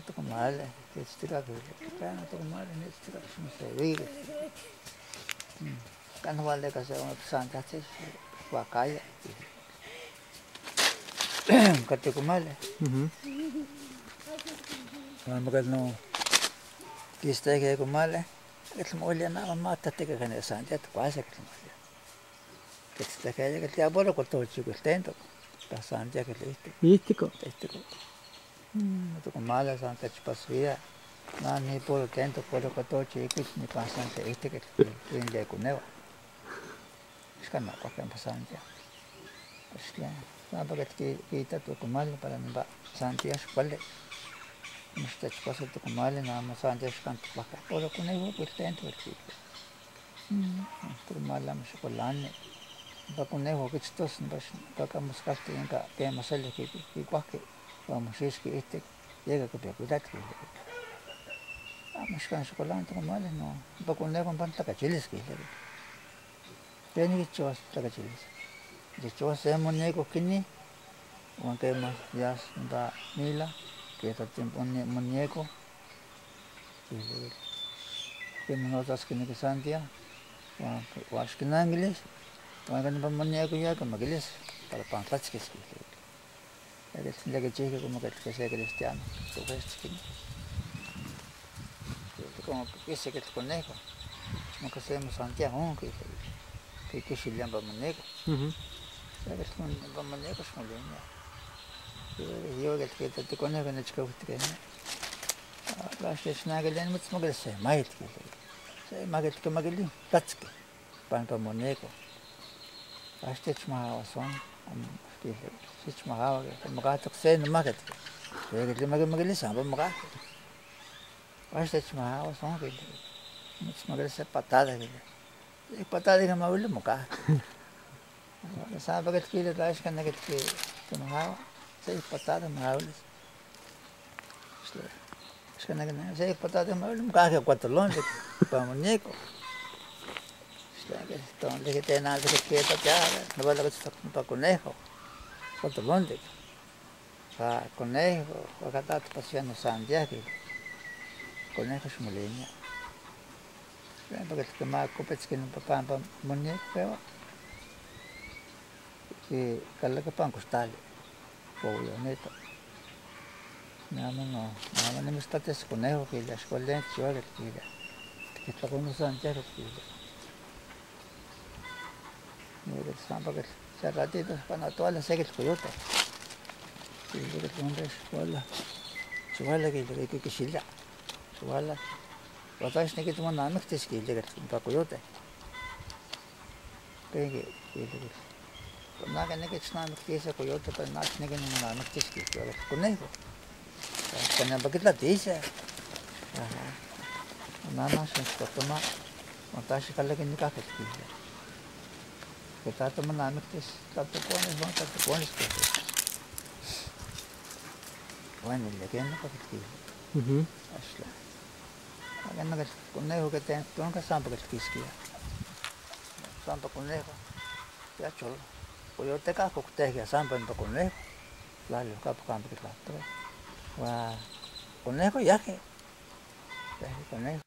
Tukumale, Tichikaku, Kana Tukumale, Nichikaku, Carnaval de Casão, Santa Cis, Wakaya, Katukumale. Mamma no, Kistake Kumale, it's more than a matter taken a Santa, quasi. It's the Kaya, the Aboro told you with Tento, the Santa Ístico. Tukumale, Santa Chipasvia. Ni por tanto por lo que todo chico ni pasante que en de cuneo es que no cualquier pasante es que no porque quita tu comal para no va santias cuál no está chico tu comal nada más santias canto baja por lo cuneo por tanto el chico tu comal la chocolate va cuneo que estos no va que buscaste en que más el que cualquier vamos es que llega que cuidar مش كان شوكولاتة كمان إنه بكون لكم بنتك أشيلس كده يعني كتشوس تكشيلس كتشوس منيكو كني وان كيما ياس نبا ميلا كيتا تيمبون منيكو كيما نوتاس كني كسانتيا واش كنا إنجليز وان كان نبا منيكو يا كما إنجليز para pantas que sí لكن تيجي كما كتكسر كريستيانو توفيست كني como que ese que el conejo, como que se llama Santiago, que se llama Maneco. ¿Sabes? Maneco es muy lindo. Yo que te conejo en el chico que la gente que le mucho más se maíz que se maíz que magli, tatski, pan para Maneco. Hasta es más son, que es más que magato que se no magat. Que magli sabe magat. Hasta es más son que muchas veces patada que patada que me vuelve moca sabe que le das que me hago seis patadas me hablas es que no seis patadas me vuelve moca que cuatro lones para muñeco que donde que tiene algo que está no vale que está para conejo cuatro lones para conejo para estar paseando Santiago conejo es muy lindo porque que más copets que no papá muñeco pero que cala que pan costal pollo neto nada no me está tes conejo que la escuela de chuar que está con los Santiago que no es samba que se ratito para todas las series coyote que le pongo escuela chuala que chilla chuala私にけつもなめくてしきいてるんだこよて。けなかなかつなめくてしこよてとなしねけにもなめくてしきいてるこねこ。こねばけたでいせ。ななしんことま私からけにかけてきて。けたともなめくてしたとこにそのたとこにして。わにれけんのかけてきて。あしら。Maganda ka conejo que te tuan ka sampa que kiskia. Sampa conejo. Ya cholo. Yo te ka kokte que sampa en conejo. La lo ka campo que la. Wa conejo ya que. Ya conejo.